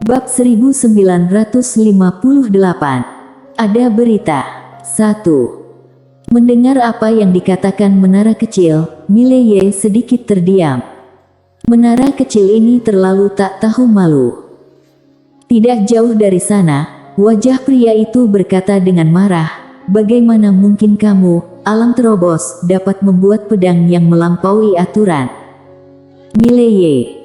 Bab 1958. Ada berita. 1. Mendengar apa yang dikatakan menara kecil, Mileye sedikit terdiam. Menara kecil ini terlalu tak tahu malu. Tidak jauh dari sana, wajah pria itu berkata dengan marah, "Bagaimana mungkin kamu, alam terobos, dapat membuat pedang yang melampaui aturan?" Mileye.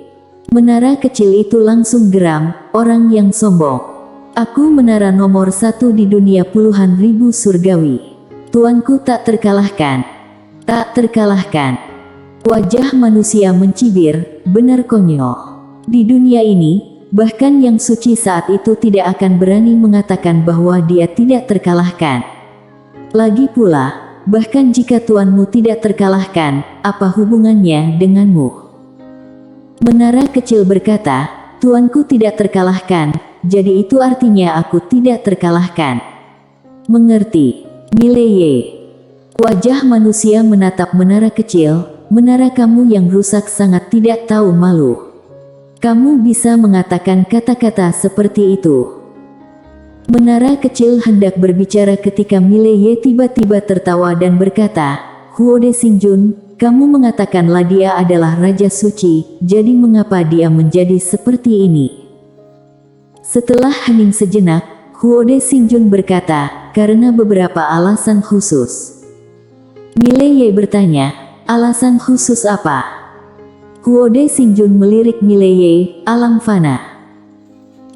Menara kecil itu langsung geram, "Orang yang sombong. Aku menara nomor 1 di dunia puluhan ribu surgawi. Tuanku tak terkalahkan. Tak terkalahkan." Wajah manusia mencibir, benar konyol. Di dunia ini, bahkan yang suci saat itu tidak akan berani mengatakan bahwa dia tidak terkalahkan. Lagi pula, bahkan jika tuanmu tidak terkalahkan, apa hubungannya denganmu? Menara kecil berkata, "Tuanku tidak terkalahkan, jadi itu artinya aku tidak terkalahkan." Mengerti, Mileye? Wajah manusia menatap menara kecil, "Menara kamu yang rusak sangat tidak tahu malu. Kamu bisa mengatakan kata-kata seperti itu." Menara kecil hendak berbicara ketika Mileye tiba-tiba tertawa dan berkata, "Huode Xingjun, kamu mengatakanlah dia adalah Raja Suci, jadi mengapa dia menjadi seperti ini?" Setelah hening sejenak, Huode Xingjun berkata, "Karena beberapa alasan khusus." Mileye bertanya, "Alasan khusus apa?" Huode Xingjun melirik Mileye, "Alam fana."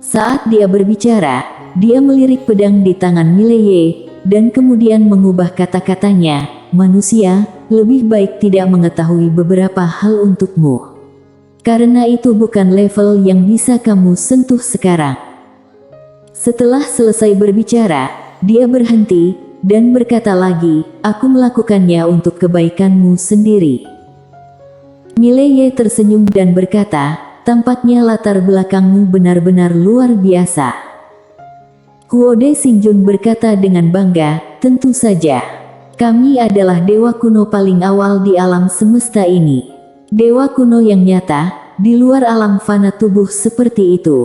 Saat dia berbicara, dia melirik pedang di tangan Mileye, dan kemudian mengubah kata-katanya, "Manusia, lebih baik tidak mengetahui beberapa hal untukmu. Karena itu bukan level yang bisa kamu sentuh sekarang." Setelah selesai berbicara, dia berhenti, dan berkata lagi, "Aku melakukannya untuk kebaikanmu sendiri." Mileye tersenyum dan berkata, "Tampaknya latar belakangmu benar-benar luar biasa." Huode Xingjun berkata dengan bangga, "Tentu saja. Kami adalah dewa kuno paling awal di alam semesta ini. Dewa kuno yang nyata, di luar alam fana tubuh seperti itu."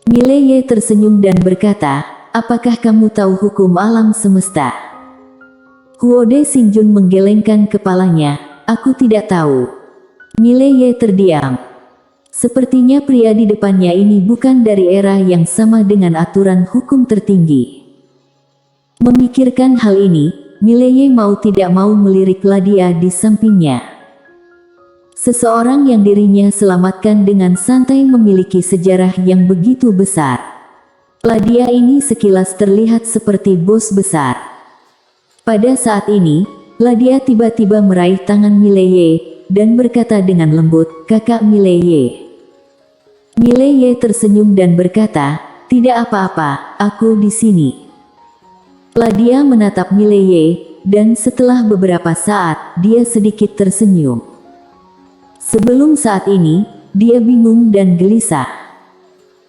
Mileye tersenyum dan berkata, "Apakah kamu tahu hukum alam semesta?" Huode Xingjun menggelengkan kepalanya, "Aku tidak tahu." Mileye terdiam. Sepertinya pria di depannya ini bukan dari era yang sama dengan aturan hukum tertinggi. Memikirkan hal ini, Mileye mau tidak mau melirik Ladia di sampingnya. Seseorang yang dirinya selamatkan dengan santai memiliki sejarah yang begitu besar. Ladia ini sekilas terlihat seperti bos besar. Pada saat ini, Ladia tiba-tiba meraih tangan Mileye, dan berkata dengan lembut, "Kakak Mileye." Mileye tersenyum dan berkata, "Tidak apa-apa, aku di sini." Ladia menatap Mileye, dan setelah beberapa saat, dia sedikit tersenyum. Sebelum saat ini, dia bingung dan gelisah.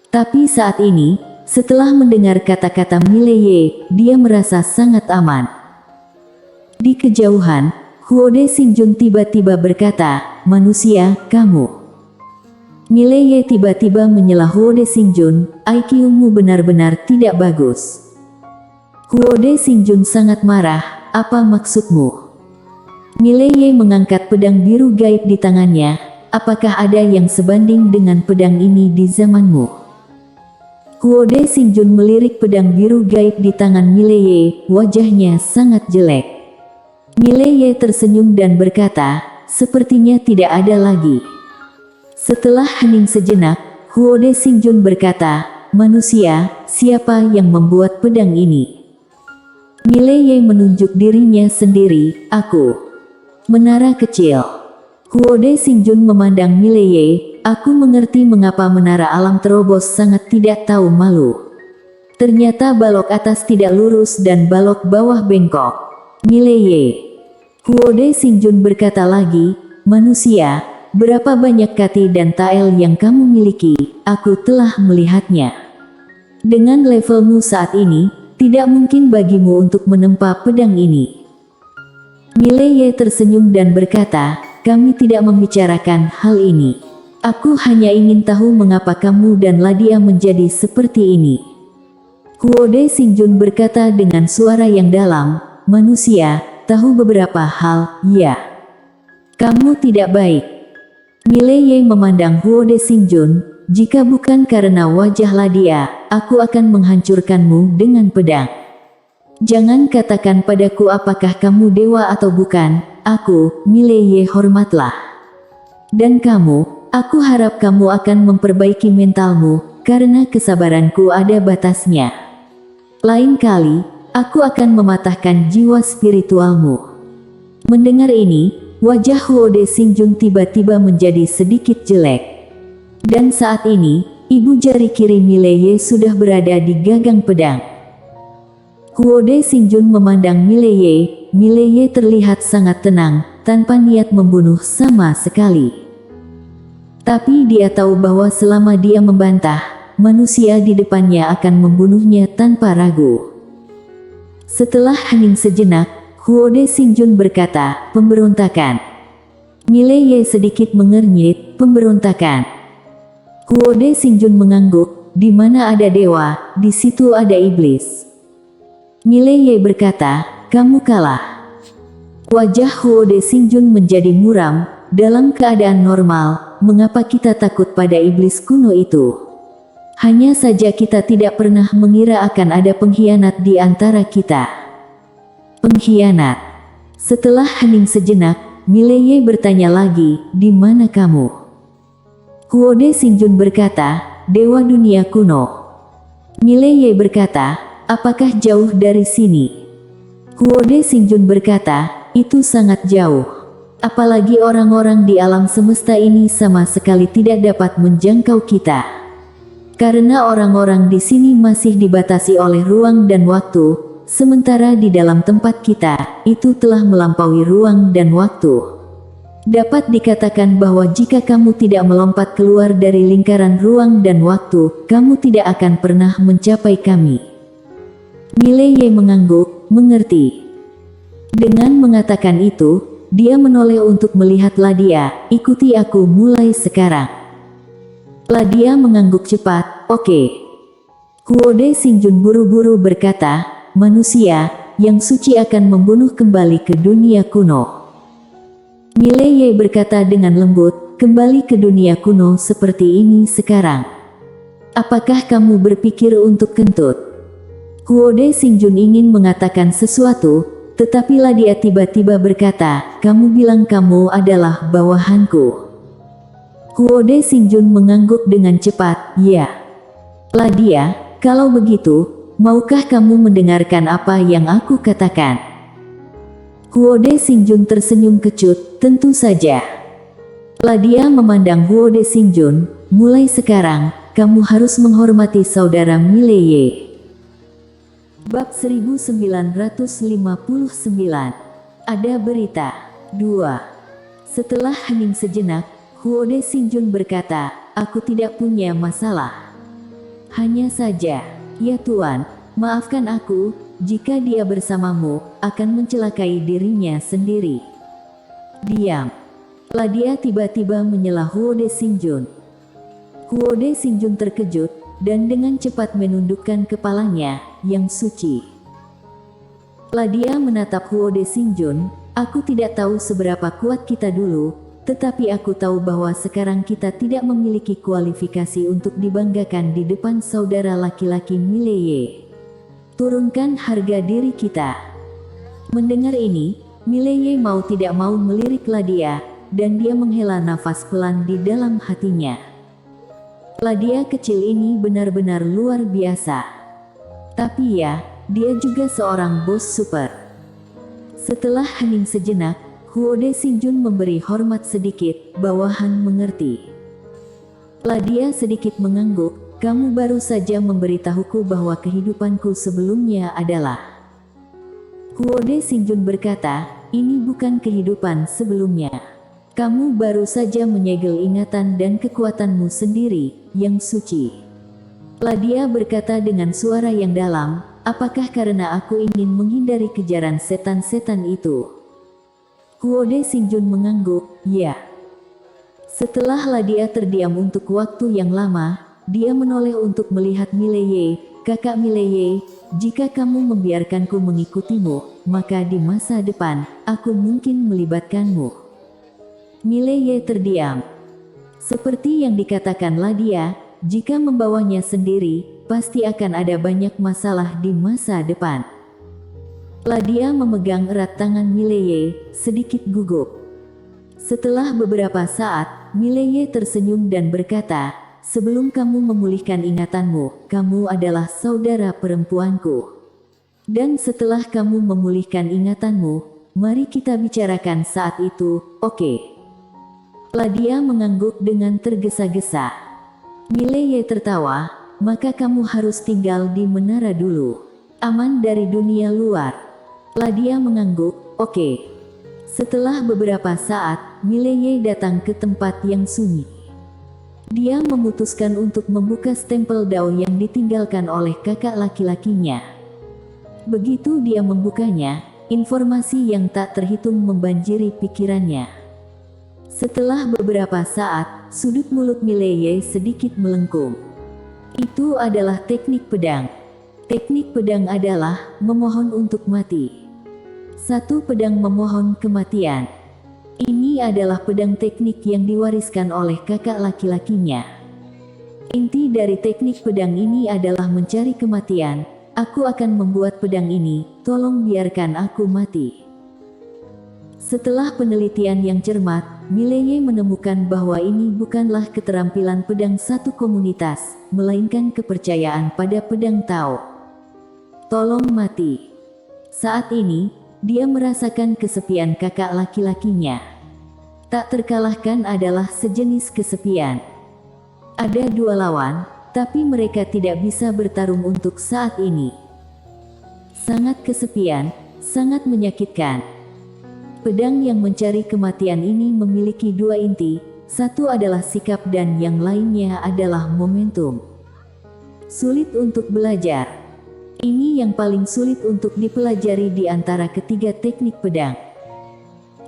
Tapi saat ini, setelah mendengar kata-kata Mileye, dia merasa sangat aman. Di kejauhan, Huode Xingjun tiba-tiba berkata, "Manusia, kamu." Mileye tiba-tiba menyela Huode Xingjun, "IQ-mu benar-benar tidak bagus." Huode Xingjun sangat marah, "Apa maksudmu?" Mileye mengangkat pedang biru gaib di tangannya, "Apakah ada yang sebanding dengan pedang ini di zamanmu?" Huode Xingjun melirik pedang biru gaib di tangan Mileye, wajahnya sangat jelek. Mileye tersenyum dan berkata, "Sepertinya tidak ada lagi." Setelah hening sejenak, Huode Xingjun berkata, "Manusia, siapa yang membuat pedang ini?" Mileye menunjuk dirinya sendiri, "Aku." Menara kecil. Huode Xingjun memandang Mileye, "Aku mengerti mengapa menara alam terobos sangat tidak tahu malu. Ternyata balok atas tidak lurus dan balok bawah bengkok." Mileye. Huode Xingjun berkata lagi, "Manusia, berapa banyak kati dan tael yang kamu miliki, aku telah melihatnya. Dengan levelmu saat ini, tidak mungkin bagimu untuk menempa pedang ini." Mileye tersenyum dan berkata, "Kami tidak membicarakan hal ini. Aku hanya ingin tahu mengapa kamu dan Ladia menjadi seperti ini. Huode Xingjun berkata dengan suara yang dalam, manusia, tahu beberapa hal, ya. Kamu tidak baik. Mileye memandang Huode Xingjun, jika bukan karena wajah Ladia, aku akan menghancurkanmu dengan pedang. Jangan katakan padaku apakah kamu dewa atau bukan, aku, Mileye hormatlah. Dan kamu, aku harap kamu akan memperbaiki mentalmu, karena kesabaranku ada batasnya. Lain kali, aku akan mematahkan jiwa spiritualmu. Mendengar ini, wajah Huode Xingjun tiba-tiba menjadi sedikit jelek. Dan saat ini, ibu jari kiri Mileye sudah berada di gagang pedang. Huode Xingjun memandang Mileye, Mileye terlihat sangat tenang, tanpa niat membunuh sama sekali. Tapi dia tahu bahwa selama dia membantah, manusia di depannya akan membunuhnya tanpa ragu. Setelah hening sejenak, Huode Xingjun berkata, pemberontakan. Mileye sedikit mengernyit, pemberontakan. Huode Xingjun mengangguk, di mana ada dewa, di situ ada iblis. Mileye berkata, kamu kalah. Wajah Huode Xingjun menjadi muram, dalam keadaan normal, mengapa kita takut pada iblis kuno itu? Hanya saja kita tidak pernah mengira akan ada pengkhianat di antara kita. Pengkhianat. Setelah hening sejenak, Mileye bertanya lagi, di mana kamu? Huode Xingjun berkata, dewa dunia kuno. Mileye berkata, apakah jauh dari sini? Huode Xingjun berkata, itu sangat jauh. Apalagi orang-orang di alam semesta ini sama sekali tidak dapat menjangkau kita. Karena orang-orang di sini masih dibatasi oleh ruang dan waktu, sementara di dalam tempat kita, itu telah melampaui ruang dan waktu. Dapat dikatakan bahwa jika kamu tidak melompat keluar dari lingkaran ruang dan waktu, kamu tidak akan pernah mencapai kami. Mileye mengangguk, mengerti. Dengan mengatakan itu, dia menoleh untuk melihat Ladia, ikuti aku mulai sekarang. Ladia mengangguk cepat, oke. Huode Xingjun buru-buru berkata, manusia, yang suci akan membunuh kembali ke dunia kuno. Mileye berkata dengan lembut, kembali ke dunia kuno seperti ini sekarang. Apakah kamu berpikir untuk kentut? Huode Xingjun ingin mengatakan sesuatu, tetapi Ladia tiba-tiba berkata, kamu bilang kamu adalah bawahanku. Huode Xingjun mengangguk dengan cepat, ya. Ladia, kalau begitu, maukah kamu mendengarkan apa yang aku katakan? Huode Xingjun tersenyum kecut, tentu saja. Ladia memandang Huode Xingjun, mulai sekarang, kamu harus menghormati saudara Mileye. Bab 1959. Ada berita. 2. Setelah hening sejenak, Huode Xingjun berkata, aku tidak punya masalah. Hanya saja, ya Tuan, maafkan aku, jika dia bersamamu, akan mencelakai dirinya sendiri. Diam. Ladia tiba-tiba menyela Huode Xingjun. Huode Xingjun terkejut, dan dengan cepat menundukkan kepalanya, yang suci. Ladia menatap Huode Xingjun, aku tidak tahu seberapa kuat kita dulu, tetapi aku tahu bahwa sekarang kita tidak memiliki kualifikasi untuk dibanggakan di depan saudara laki-laki Mileye. Turunkan harga diri kita. Mendengar ini, Mileye mau tidak mau melirik Ladia, dan dia menghela nafas pelan di dalam hatinya. Ladia kecil ini benar-benar luar biasa. Tapi ya, dia juga seorang bos super. Setelah hening sejenak, Huode Xingjun memberi hormat sedikit, bawahan mengerti. Ladia sedikit mengangguk, kamu baru saja memberitahuku bahwa kehidupanku sebelumnya adalah. Huode Xingjun berkata, ini bukan kehidupan sebelumnya. Kamu baru saja menyegel ingatan dan kekuatanmu sendiri, yang suci. Ladia berkata dengan suara yang dalam, apakah karena aku ingin menghindari kejaran setan-setan itu? Huode Xingjun mengangguk, ya. Setelah Ladia terdiam untuk waktu yang lama, dia menoleh untuk melihat Mileye. Kakak Mileye, jika kamu membiarkanku mengikutimu, maka di masa depan, aku mungkin melibatkanmu. Mileye terdiam. Seperti yang dikatakan Ladia, jika membawanya sendiri, pasti akan ada banyak masalah di masa depan. Ladia memegang erat tangan Mileye, sedikit gugup. Setelah beberapa saat, Mileye tersenyum dan berkata, "Sebelum kamu memulihkan ingatanmu, kamu adalah saudara perempuanku. Dan setelah kamu memulihkan ingatanmu, mari kita bicarakan saat itu, oke?" Ladia mengangguk dengan tergesa-gesa. Mileye tertawa, "Maka kamu harus tinggal di menara dulu. Aman dari dunia luar." Ladia mengangguk, "Oke." Setelah beberapa saat, Mileye datang ke tempat yang sunyi. Dia memutuskan untuk membuka stempel Dao yang ditinggalkan oleh kakak laki-lakinya. Begitu dia membukanya, informasi yang tak terhitung membanjiri pikirannya. Setelah beberapa saat, sudut mulut Mileye sedikit melengkung. Itu adalah teknik pedang. Teknik pedang adalah memohon untuk mati. Satu pedang memohon kematian. Ini adalah pedang teknik yang diwariskan oleh kakak laki-lakinya. Inti dari teknik pedang ini adalah mencari kematian. Aku akan membuat pedang ini, tolong biarkan aku mati. Setelah penelitian yang cermat, Mileye menemukan bahwa ini bukanlah keterampilan pedang satu komunitas, melainkan kepercayaan pada pedang Tao. Tolong mati. Saat ini, dia merasakan kesepian kakak laki-lakinya. Tak terkalahkan adalah sejenis kesepian. Ada dua lawan, tapi mereka tidak bisa bertarung untuk saat ini. Sangat kesepian, sangat menyakitkan. Pedang yang mencari kematian ini memiliki dua inti, satu adalah sikap dan yang lainnya adalah momentum. Sulit untuk belajar. Ini yang paling sulit untuk dipelajari di antara ketiga teknik pedang.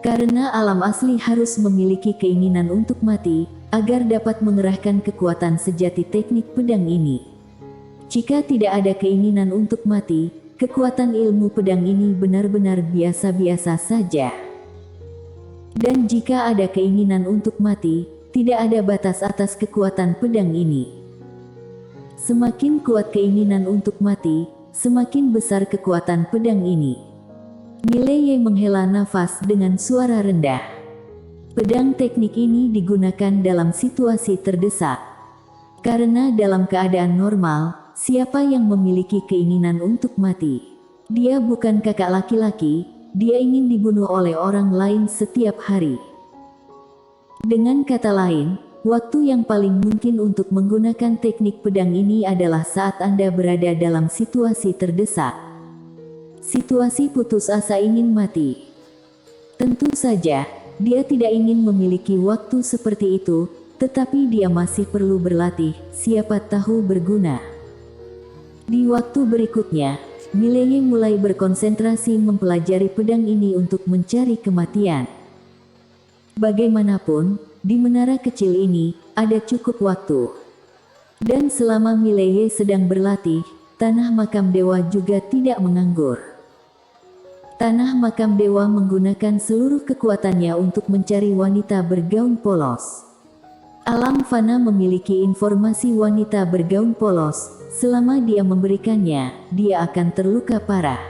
Karena alam asli harus memiliki keinginan untuk mati, agar dapat mengerahkan kekuatan sejati teknik pedang ini. Jika tidak ada keinginan untuk mati, kekuatan ilmu pedang ini benar-benar biasa-biasa saja. Dan jika ada keinginan untuk mati, tidak ada batas atas kekuatan pedang ini. Semakin kuat keinginan untuk mati, semakin besar kekuatan pedang ini. Mileye menghela nafas dengan suara rendah. Pedang teknik ini digunakan dalam situasi terdesak. Karena dalam keadaan normal, siapa yang memiliki keinginan untuk mati? Dia bukan kakak laki-laki, dia ingin dibunuh oleh orang lain setiap hari. Dengan kata lain, waktu yang paling mungkin untuk menggunakan teknik pedang ini adalah saat Anda berada dalam situasi terdesak. Situasi putus asa ingin mati. Tentu saja, dia tidak ingin memiliki waktu seperti itu, tetapi dia masih perlu berlatih, siapa tahu berguna. Di waktu berikutnya, Mileye mulai berkonsentrasi mempelajari pedang ini untuk mencari kematian. Bagaimanapun, di menara kecil ini, ada cukup waktu. Dan selama Mileye sedang berlatih, tanah makam dewa juga tidak menganggur. Tanah makam dewa menggunakan seluruh kekuatannya untuk mencari wanita bergaun polos. Alam fana memiliki informasi wanita bergaun polos, selama dia memberikannya, dia akan terluka parah.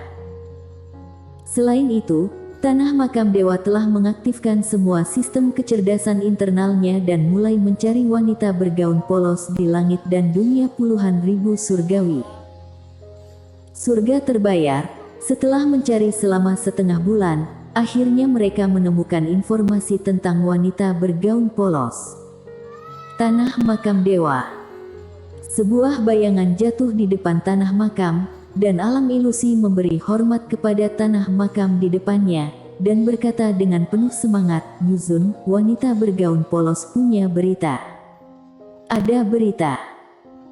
Selain itu, tanah makam dewa telah mengaktifkan semua sistem kecerdasan internalnya dan mulai mencari wanita bergaun polos di langit dan dunia puluhan ribu surgawi. Surga terbayar. Setelah mencari selama setengah bulan, akhirnya mereka menemukan informasi tentang wanita bergaun polos. Tanah makam dewa. Sebuah bayangan jatuh di depan tanah makam, dan alam ilusi memberi hormat kepada tanah makam di depannya, dan berkata dengan penuh semangat, "Yuzun, wanita bergaun polos punya berita. Ada berita."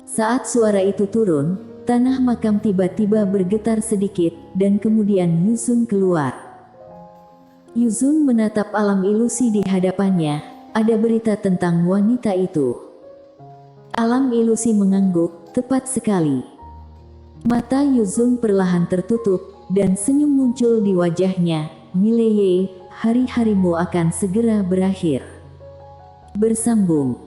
Saat suara itu turun, tanah makam tiba-tiba bergetar sedikit, dan kemudian Yuzun keluar. Yuzun menatap alam ilusi di hadapannya, ada berita tentang wanita itu. Alam ilusi mengangguk, tepat sekali. Mata Yuzun perlahan tertutup, dan senyum muncul di wajahnya. Mileye, hari-harimu akan segera berakhir. Bersambung.